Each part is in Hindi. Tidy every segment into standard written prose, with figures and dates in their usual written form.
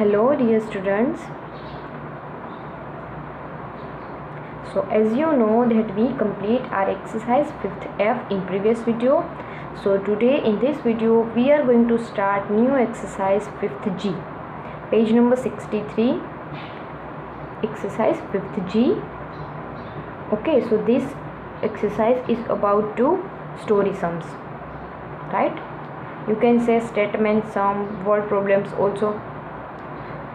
Hello dear students. So as you know that we complete our exercise 5th F in previous video. So today in this video we are going to start new exercise 5th G, page number 63, exercise 5th G. Okay, so this exercise is about two story sums, right? You can say statement sum, word problems also,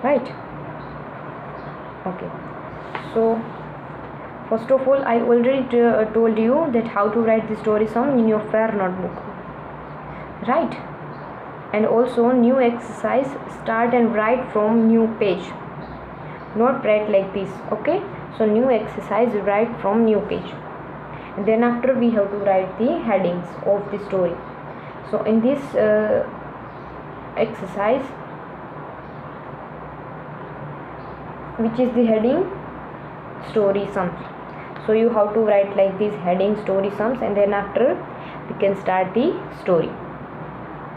right? Okay, so first of all, I already told you that how to write the story sum in your fair notebook, right? And also new exercise, start and write from new page, not write like this. Okay, so new exercise, write from new page, and then after we have to write the headings of the story. So in this exercise, which is the heading story sums, so you have to write like this heading story sums, and then after we can start the story.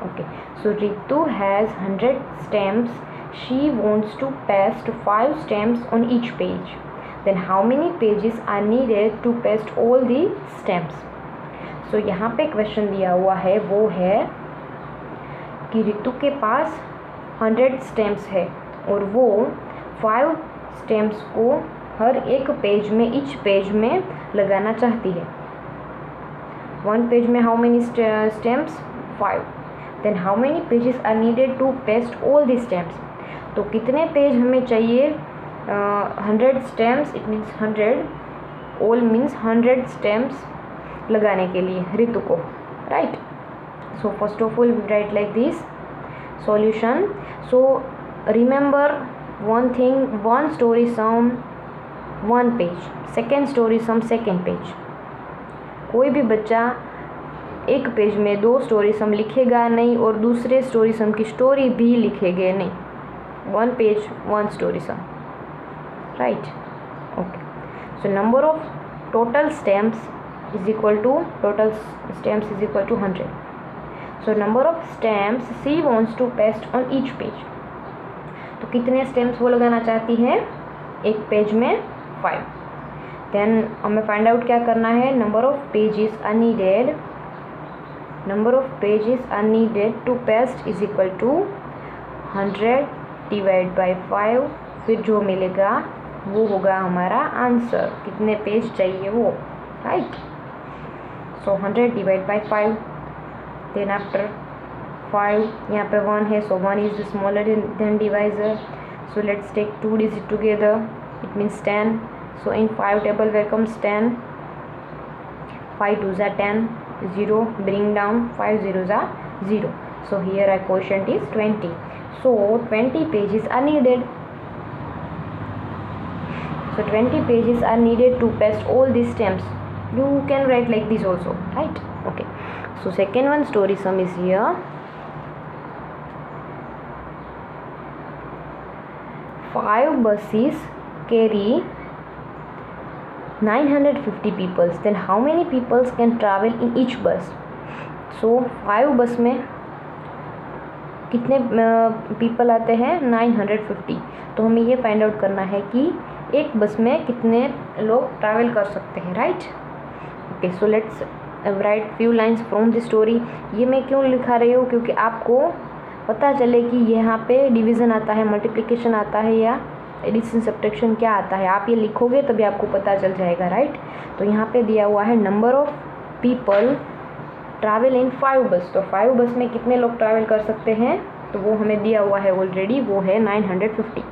Okay, so Ritu has 100 stamps. She wants to paste 5 stamps on each page. Then how many pages are needed to paste all the stamps? So यहाँ पे क्वेश्चन दिया हुआ है, वो है कि रितु के पास 100 स्टैम्प्स है और वो 5 स्टैम्प्स को हर एक पेज में, ईच पेज में लगाना चाहती है. वन पेज में how many stamps? 5. Then how many pages are needed to paste all the stamps? तो कितने पेज हमें चाहिए? 100 stamps, it means 100, all means 100 stamps लगाने के लिए रितु को, right? So first of all we write like this solution. So remember one thing, one story sum one page, second story sum second page. कोई भी बच्चा एक पेज में 2 स्टोरी सम लिखेगा नहीं और दूसरे स्टोरी सम की स्टोरी भी लिखेंगे नहीं. One page one story sum, right? Okay, so number of total stamps is equal to total stamps is equal to 100. So number of stamps she wants to paste on each page. तो कितने स्टैम्प्स वो लगाना चाहती है? एक पेज में 5. देन हमें फाइंड आउट क्या करना है? Number of pages are needed, number of pages are needed to paste is equal to 100 divide by 5. फिर जो मिलेगा वो होगा हमारा आंसर, कितने पेज चाहिए वो, right? So 100 divide by 5. Then after 5, यहाँ पे 1 है, so 1 is the smaller than divisor. So let's take 2 digit together, it means 10. So in 5 table where comes 10. 5 2s are 10, 0, bring down 5 zeros are 0. So here our quotient is 20. So 20 pages are needed. So 20 pages are needed to paste all these stamps. You can write like this also, right? Okay, so second one story sum is here. 5 buses carry 950 people. Then how many people can travel in each bus? So 5 बस में कितने पीपल आते हैं? 950. तो हमें ये फाइंड आउट करना है कि एक बस में कितने लोग ट्रैवल कर सकते हैं, right? Okay, so let's write few lines from the story. ये मैं क्यों लिखा रही हूँ? क्योंकि आपको पता चले कि यहाँ पे डिवीज़न आता है, मल्टीप्लिकेशन आता है या एडिशन सब्ट्रैक्शन क्या आता है. आप ये लिखोगे तभी आपको पता चल जाएगा, राइट? तो यहाँ पे दिया हुआ है नंबर ऑफ पीपल ट्रैवल इन 5 बस. तो 5 बस में कितने लोग ट्रैवल कर सकते हैं? तो वो हमें दिया हुआ है ऑलरेडी, वो है 950.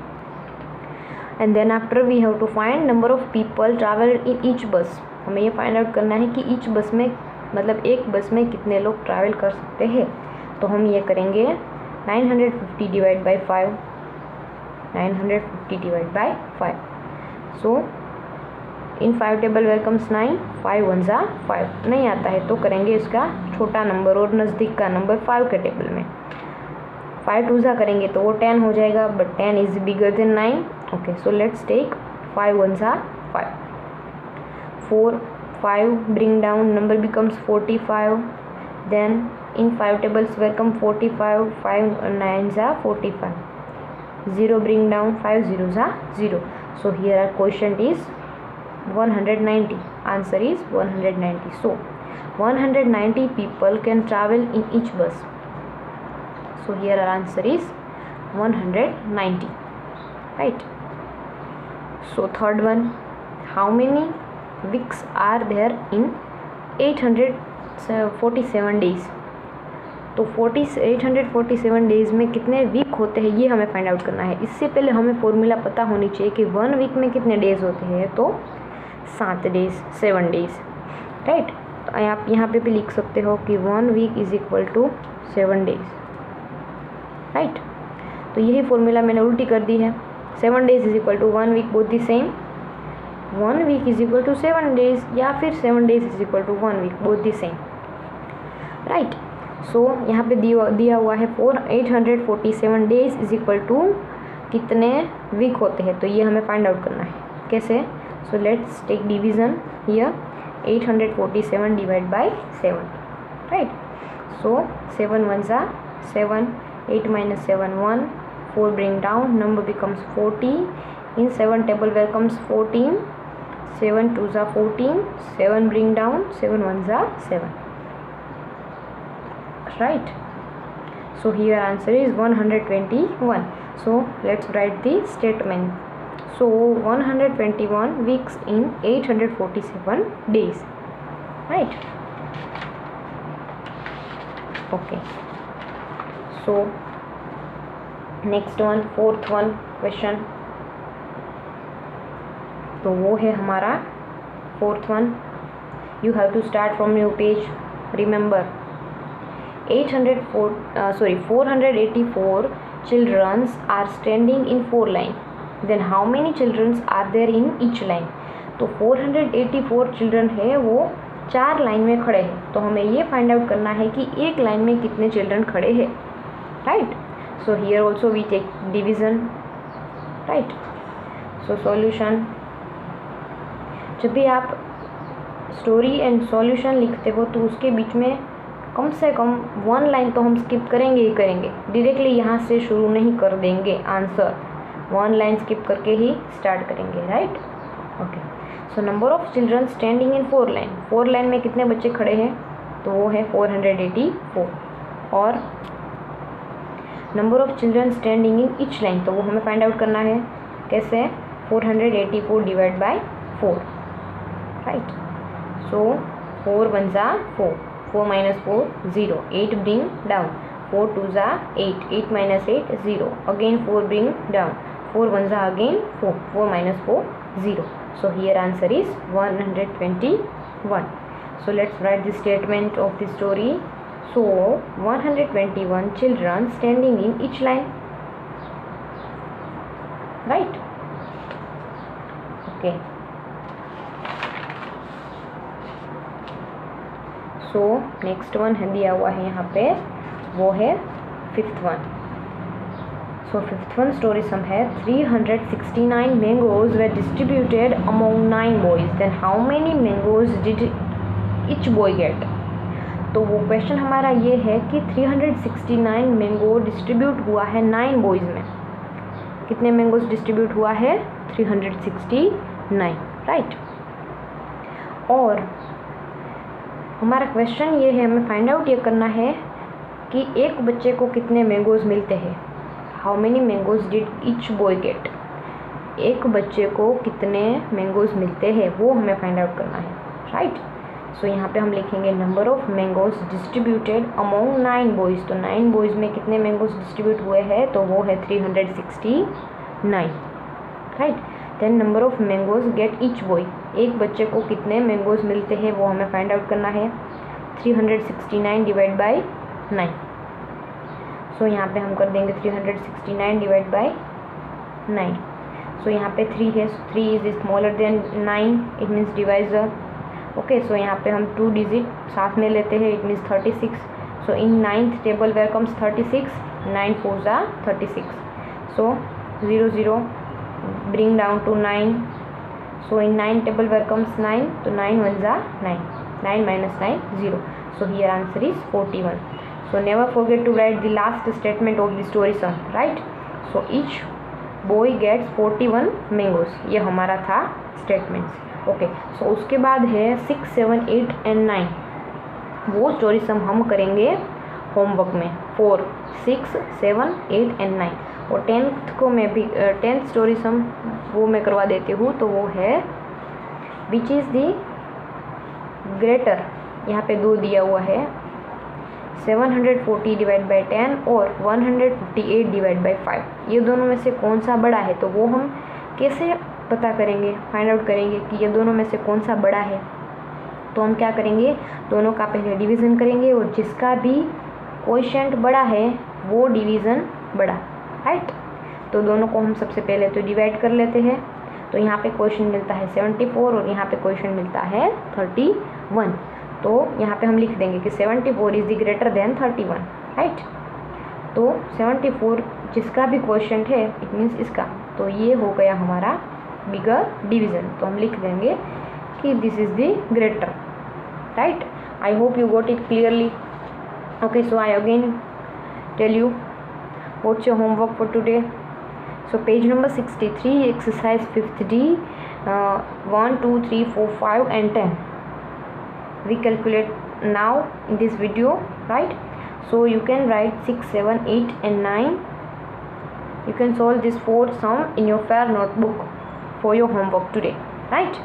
And then after we have to find number of people travel in each bus. हमें ये फाइंड आउट करना है कि ईच बस में, मतलब एक बस में कितने लोग ट्रैवल कर सकते हैं. तो हम ये करेंगे 950 divide by 5, 950 divide by 5. So in 5 table where comes 9, 5 1s are 5. नहीं आता है तो करेंगे इसका छोटा नंबर और नज़दीक का नंबर 5 के टेबल में. 5 2s करेंगे तो वो 10 हो जाएगा, but 10 is bigger than 9. Okay, so let's take 5 1s are 5. 4 5 bring down, number becomes 45. Then in 5 tables where come 45, 5 9s are 45. 0 bring down, 5 zeros are 0. So here our quotient is 190. Answer is 190. So 190 people can travel in each bus. So here our answer is 190. Right. So third one, how many weeks are there in 847 days? तो 847 डेज़ में कितने वीक होते हैं ये हमें फाइंड आउट करना है। इससे पहले हमें फॉर्मूला पता होनी चाहिए कि 1 वीक में कितने डेज़ होते हैं, तो 7 डेज़, 7 डेज़, राइट। तो आप यहाँ पे भी लिख सकते हो कि 1 week is equal to 7 days, right. तो यही फॉर्मूला मैंने उल्टी कर दी है। 7 days is equal to 1 week, both the same. 1 week is equal to 7 days या फिर 7 days is equal to 1 week, both the same, right. So यहाँ पे दिया हुआ है 847 डेज इज इक्वल टू कितने वीक होते हैं, तो ये हमें फाइंड आउट करना है। कैसे? So let's take division here, 847 divide by 7, right. So 7 1s are 7, 8 minus 7 1, 4 bring down, number becomes 40. In 7 table where comes 14, 7 2s are 14, 7 bring down, 7 1s are 7. Right. So here answer is 121. So let's write the statement. So 121 weeks in 847 days, right? Okay. So next one, fourth one question. तो वो है हमारा fourth one. You have to start from new page. Remember, 484 children are standing in 4 lines. Then how many children are there in each line? तो 484 चिल्ड्रन है वो 4 लाइन में खड़े हैं, तो हमें ये फाइंड आउट करना है कि एक लाइन में कितने चिल्ड्रन खड़े हैं, right. So here also we take division, right. So solution, जब भी आप स्टोरी एंड सॉल्यूशन लिखते हो तो उसके बीच में कम से कम 1 लाइन तो हम स्किप करेंगे ही करेंगे, डायरेक्टली यहाँ से शुरू नहीं कर देंगे आंसर, 1 लाइन स्किप करके ही स्टार्ट करेंगे, right. Okay. So number of children standing in 4 line, 4 line में कितने बच्चे खड़े हैं, तो वो है 484। और number of children standing in each line, तो वो हमें फाइंड आउट करना है। कैसे? 484 divide by 4, right. So 4 1s are 4, 4 minus 4 0, 8 bring down, 4 2s are 8, 8 minus 8 0, again 4 bring down, 4 1s are again 4, 4 minus 4 0. So here answer is 121. So let's write the statement of the story. So 121 children standing in each line, right? Okay. So next one है दिया हुआ है यहाँ पे, वो है 5th one. So 5th one story sum है 369 mangoes were distributed among 9 boys, then how many mangoes did each boy get. तो वो क्वेश्चन हमारा ये है कि 369 मैंगो डिस्ट्रीब्यूट हुआ है 9 बॉयज़ में, कितने मैंगोज डिस्ट्रीब्यूट हुआ है, 369, राइट। और हमारा क्वेश्चन ये है, हमें फाइंड आउट ये करना है कि एक बच्चे को कितने मैंगोज मिलते हैं, how many mangoes did each boy get, एक बच्चे को कितने मैंगोज मिलते हैं वो हमें फाइंड आउट करना है, राइट। सो यहाँ पे हम लिखेंगे number of mangoes distributed among 9 boys, तो 9 बॉयज़ में कितने मैंगोज डिस्ट्रीब्यूट हुए हैं, तो वो है 369, right. Then number of mangoes get each boy, एक बच्चे को कितने मैंगोज मिलते हैं वो हमें फाइंड आउट करना है, 369 डिवाइड बाय 9। सो यहाँ पे हम कर देंगे 369 डिवाइड बाय 9। सो यहाँ पे 3 है, 3 is smaller than 9, it means divisor. Okay, so यहाँ पे हम 2 डिजिट साथ में लेते हैं, it means 36। So in 9th table where comes 36, 9 4s are 36। So 0 0 bring down to 9. So in 9 table where comes 9, so 9 1s are 9, 9 minus 9 0. So here answer is 41. So never forget to write the last statement of the story sum, right? So each boy gets 41 mangoes, ये हमारा था स्टेटमेंट्स। ओके, सो उसके बाद है 6, 7, 8 एंड 9, वो स्टोरी सम हम करेंगे होमवर्क में 4, 6, 7, 8 एंड 9। और 10th को मैं भी 10th स्टोरी सम वो मैं करवा देती हूँ, तो वो है विच इज़ दी ग्रेटर, यहाँ पे 2 दिया हुआ है, 740 डिवाइड बाई 10 और 158 डिवाइड बाई 5, ये दोनों में से कौन सा बड़ा है। तो वो हम कैसे पता करेंगे, फाइंड आउट करेंगे कि ये दोनों में से कौन सा बड़ा है। तो हम क्या करेंगे, दोनों का पहले डिवीज़न करेंगे और जिसका भी कोएफिशिएंट बड़ा है वो डिवीज़न बड़ा, राइट। तो दोनों को हम सबसे पहले तो डिवाइड कर लेते हैं। तो यहाँ पे कोएफिशिएंट मिलता है 74 और यहाँ पे कोएफिशिएंट मिलता है 31। तो यहाँ पे हम लिख देंगे कि 74 is the greater than 31, right. तो 74 जिसका भी कोएफिशिएंट है इट मीन्स इसका, तो ये हो गया हमारा बिगर डिवीज़न। तो हम लिख देंगे कि this is the greater, right. I hope you got it clearly. Okay, so I again tell you what's your homework for today. So page number 63, exercise 5th D, 1, 2, 3, 4, 5 and 10 we calculate now in this video, right. So you can write 6, 7, 8 and 9. You can solve this 4 sum in your fair notebook for your homework today, right.